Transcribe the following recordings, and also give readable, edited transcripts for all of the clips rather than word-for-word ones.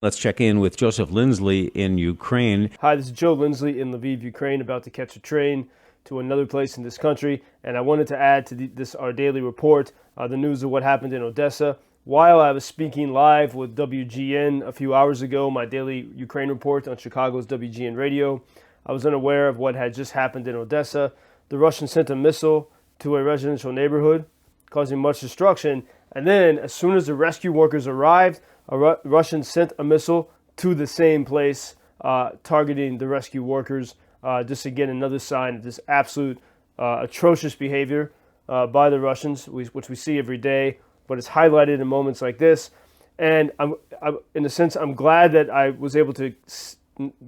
Let's check in with Joseph Lindsley in Ukraine. Hi, this is Joe Lindsley in Lviv, Ukraine, about to catch a train to another place in this country. And I wanted to add to this our daily report, the news of what happened in Odesa. While I was speaking live with WGN a few hours ago, my daily Ukraine report on Chicago's WGN radio, I was unaware of what had just happened in Odesa. The Russians sent a missile to a residential neighborhood, causing much destruction. And then, as soon as the rescue workers arrived, Russians sent a missile to the same place, targeting the rescue workers. Just again, another sign of this absolute atrocious behavior by the Russians, which we see every day, but it's highlighted in moments like this. And in a sense, I'm glad that I was able to,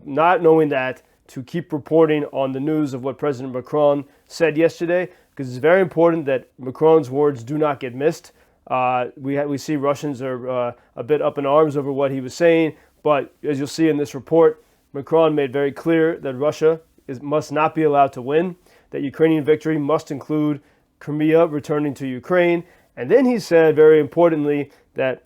not knowing that, to keep reporting on the news of what President Macron said yesterday, because it's very important that Macron's words do not get missed. We see Russians are a bit up in arms over what he was saying, but as you'll see in this report, Macron made very clear that Russia must not be allowed to win, that Ukrainian victory must include Crimea returning to Ukraine. And then he said, very importantly, that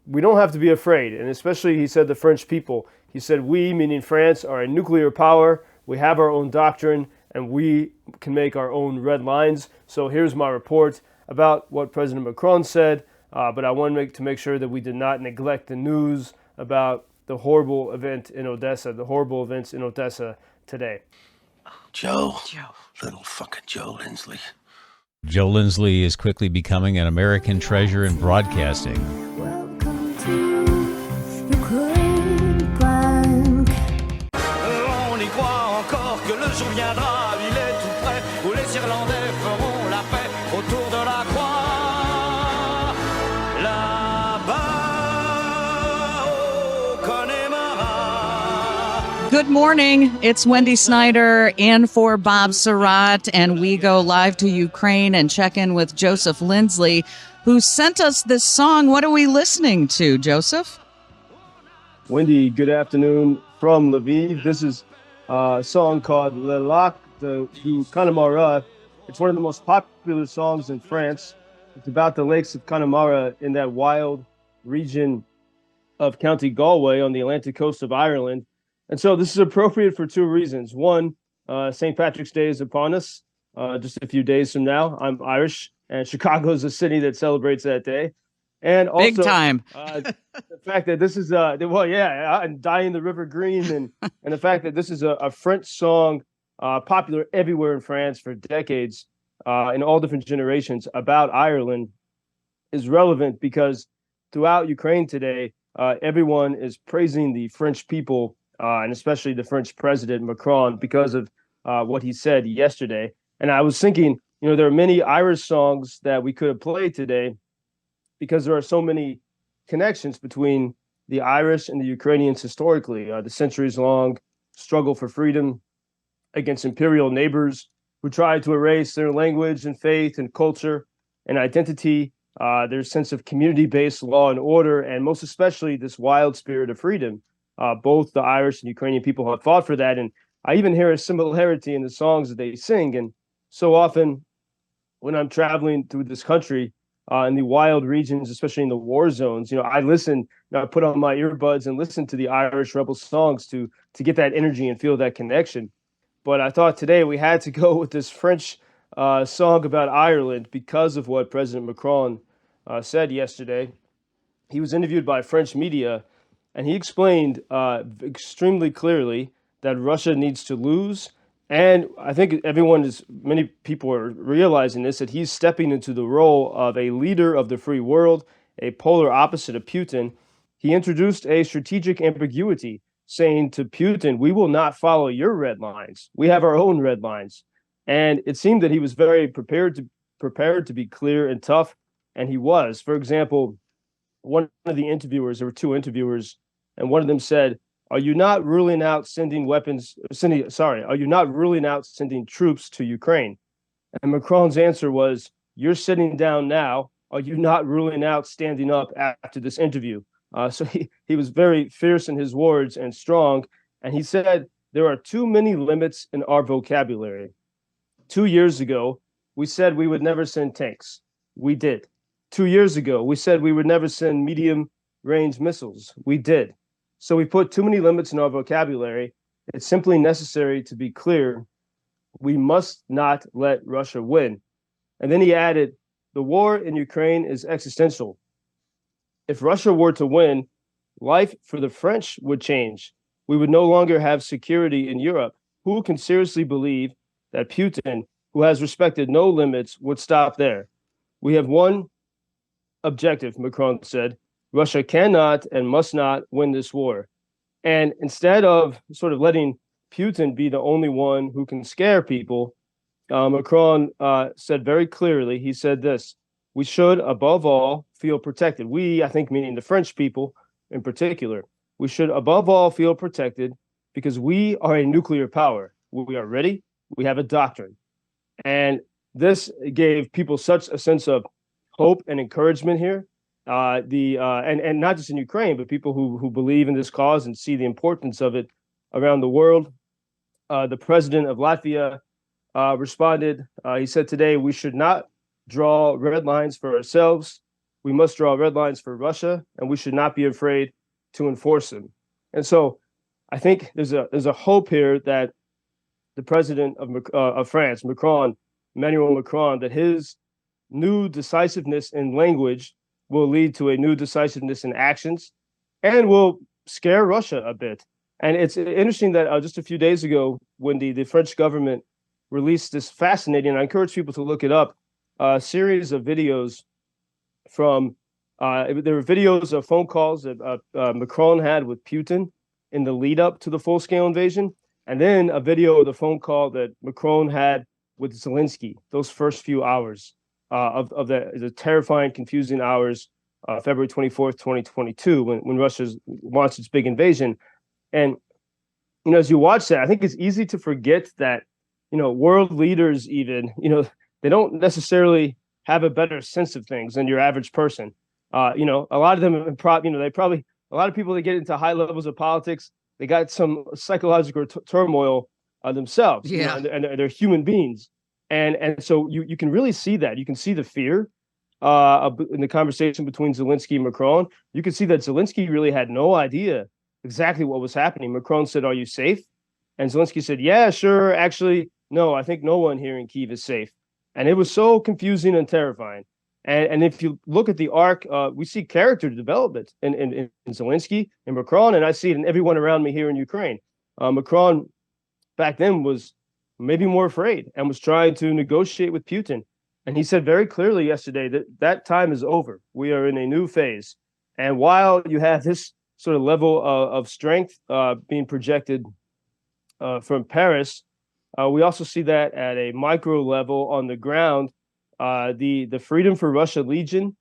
we don't have to be afraid. And especially, he said, the French people. He said, we, meaning France, are a nuclear power. We have our own doctrine, and we can make our own red lines. So here's my report about what President Macron said. But I want to make sure that we did not neglect the news about the horrible event in Odesa, the horrible events in Odesa today. Joe. Little fucking Joe Lindsley. Joe Lindsley is quickly becoming an American treasure in broadcasting. Welcome to Ukraine Bank. On y croit encore que le jour viendra, il est tout près, où les Irlandais feront la paix autour de la croix. Là-bas, au Connemara. Good morning. It's Wendy Snyder in for Bob Sirott, and we go live to Ukraine and check in with Joseph Lindsley, who sent us this song. What are we listening to, Joseph? Wendy, good afternoon from Lviv. This is a song called Le Lac du Connemara. It's one of the most popular songs in France. It's about the lakes of Connemara in that wild region of County Galway on the Atlantic coast of Ireland. And so this is appropriate for two reasons. One, St. Patrick's Day is upon us just a few days from now. I'm Irish, and Chicago is a city that celebrates that day. And also, Big time. The fact that this is, and Dyeing the River Green, and the fact that this is a French song popular everywhere in France for decades, in all different generations, about Ireland is relevant because throughout Ukraine today, everyone is praising the French people, and especially the French president, Macron, because of what he said yesterday. And I was thinking, there are many Irish songs that we could have played today because there are so many connections between the Irish and the Ukrainians historically, the centuries-long struggle for freedom against imperial neighbors who tried to erase their language and faith and culture and identity, their sense of community-based law and order, and most especially this wild spirit of freedom. Both the Irish and Ukrainian people have fought for that. And I even hear a similarity in the songs that they sing. And so often when I'm traveling through this country, in the wild regions, especially in the war zones, I listen, I put on my earbuds and listen to the Irish rebel songs to get that energy and feel that connection. But I thought today we had to go with this French song about Ireland because of what President Macron said yesterday. He was interviewed by French media, and he explained extremely clearly that Russia needs to lose. And I think many people are realizing this, that he's stepping into the role of a leader of the free world, a polar opposite of Putin. He introduced a strategic ambiguity, saying to Putin, we will not follow your red lines. We have our own red lines. And it seemed that he was very prepared to be clear and tough, and he was. For example, one of the interviewers, there were two interviewers, and one of them said, are you not ruling out sending troops to Ukraine? And Macron's answer was, you're sitting down now. Are you not ruling out standing up after this interview? So he was very fierce in his words and strong. And he said, there are too many limits in our vocabulary. 2 years ago, we said we would never send tanks. We did. 2 years ago, we said we would never send medium range missiles. We did. So we put too many limits in our vocabulary. It's simply necessary to be clear. We must not let Russia win. And then he added, the war in Ukraine is existential. If Russia were to win, life for the French would change. We would no longer have security in Europe. Who can seriously believe that Putin, who has respected no limits, would stop there? We have one objective, Macron said. Russia cannot and must not win this war. And instead of sort of letting Putin be the only one who can scare people, Macron said very clearly, he said this, we should, above all, feel protected. We, I think, meaning the French people in particular, we should, above all, feel protected because we are a nuclear power. We are ready. We have a doctrine. And this gave people such a sense of hope and encouragement here. And not just in Ukraine, but people who believe in this cause and see the importance of it around the world. The president of Latvia responded. He said today, we should not draw red lines for ourselves. We must draw red lines for Russia, and we should not be afraid to enforce them. And so I think there's a hope here that the president of France, Emmanuel Macron, that his new decisiveness in language will lead to a new decisiveness in actions and will scare Russia a bit. And it's interesting that just a few days ago, Wendy, the French government released this fascinating, and I encourage people to look it up, series of videos from, there were videos of phone calls that Macron had with Putin in the lead up to the full-scale invasion, and then a video of the phone call that Macron had with Zelensky, those first few hours of the terrifying, confusing hours, February 24th, 2022, when Russia launched its big invasion. And, you know, as you watch that, I think it's easy to forget that, you know, world leaders even, you know, they don't necessarily have a better sense of things than your average person. You know, a lot of them, a lot of people that get into high levels of politics, they got some psychological turmoil themselves. Yeah. You know, and they're human beings. And so you can really see that. You can see the fear in the conversation between Zelensky and Macron. You can see that Zelensky really had no idea exactly what was happening. Macron said, "Are you safe?" And Zelensky said, "Yeah, sure. Actually, no, I think no one here in Kyiv is safe." And it was so confusing and terrifying. And if you look at the arc, we see character development in Zelensky and Macron, and I see it in everyone around me here in Ukraine. Macron back then was maybe more afraid and was trying to negotiate with Putin. And he said very clearly yesterday that that time is over. We are in a new phase. And while you have this sort of level of strength being projected from Paris, we also see that at a micro level on the ground. The Freedom for Russia Legion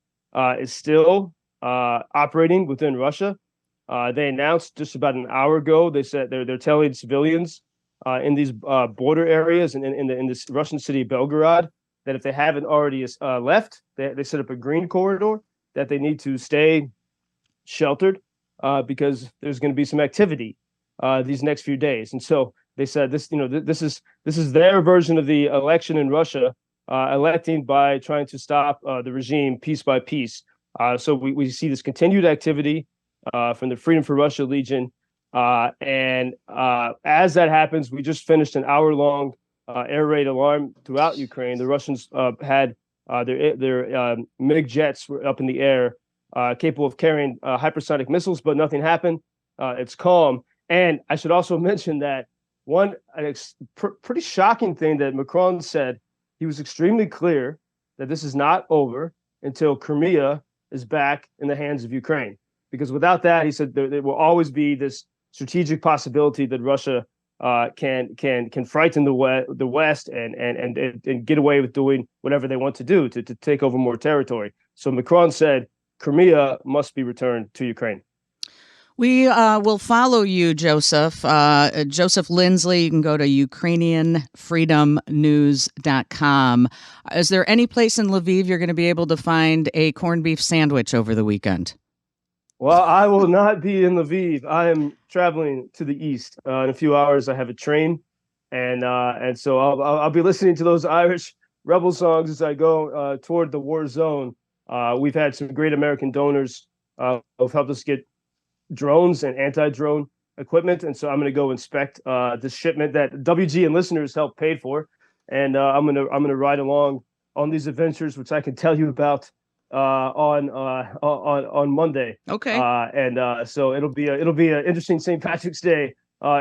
is still operating within Russia. They announced just about an hour ago, they said they're telling civilians in these border areas and in this Russian city of Belgorod that if they haven't already left, they set up a green corridor that they need to stay sheltered because there's going to be some activity these next few days. And so they said this, you know, this is their version of the election in Russia, electing by trying to stop the regime piece by piece. So we see this continued activity from the Freedom for Russia Legion. And as that happens, we just finished an hour-long air raid alarm throughout Ukraine. The Russians had their MiG jets were up in the air, capable of carrying hypersonic missiles, but nothing happened. It's calm. And I should also mention that pretty shocking thing that Macron said, he was extremely clear that this is not over until Crimea is back in the hands of Ukraine. Because without that, he said there will always be this strategic possibility that Russia can frighten the West and get away with doing whatever they want to do to take over more territory. So Macron said Crimea must be returned to Ukraine. We will follow you, Joseph. Joseph Lindsley, you can go to UkrainianFreedomNews.com. Is there any place in Lviv you're going to be able to find a corned beef sandwich over the weekend? Well, I will not be in Lviv. I am traveling to the east. In a few hours, I have a train, and so I'll be listening to those Irish rebel songs as I go toward the war zone. We've had some great American donors have helped us get drones and anti-drone equipment, and so I'm going to go inspect this shipment that WG and listeners helped pay for, and I'm gonna ride along on these adventures, which I can tell you about on Monday. Okay. So it'll be an interesting St. Patrick's Day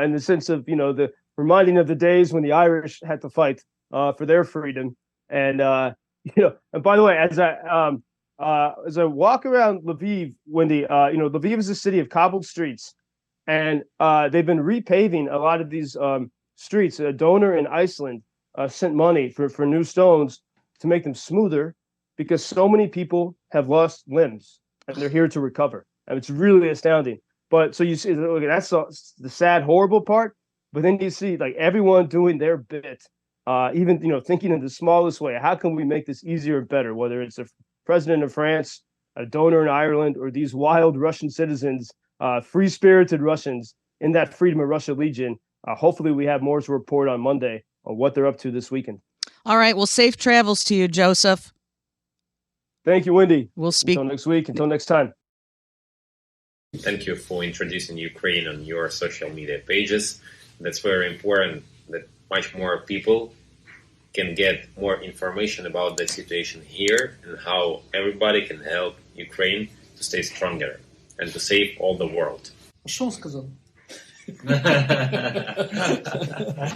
in the sense of the reminding of the days when the Irish had to fight for their freedom, and and by the way, as I walk around Lviv, Wendy, Lviv is a city of cobbled streets, and they've been repaving a lot of these streets. A donor in Iceland sent money for new stones to make them smoother because so many people have lost limbs and they're here to recover. And it's really astounding. But so you see, okay, that's the sad, horrible part. But then you see like everyone doing their bit, even thinking in the smallest way. How can we make this easier and better? Whether it's a president of France, a donor in Ireland, or these wild Russian citizens, free-spirited Russians in that Freedom of Russia Legion. Hopefully, we have more to report on Monday on what they're up to this weekend. All right. Well, safe travels to you, Joseph. Thank you, Wendy. We'll speak until next week. Until next time. Thank you for introducing Ukraine on your social media pages. That's very important that much more people can get more information about the situation here and how everybody can help Ukraine to stay stronger and to save all the world. Що він сказав?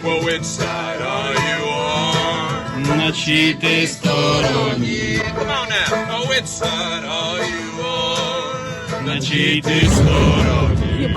Well, which side are you on? На чиїй ти стороні? Come on now. Oh, which side are you on? На чиїй ти стороні?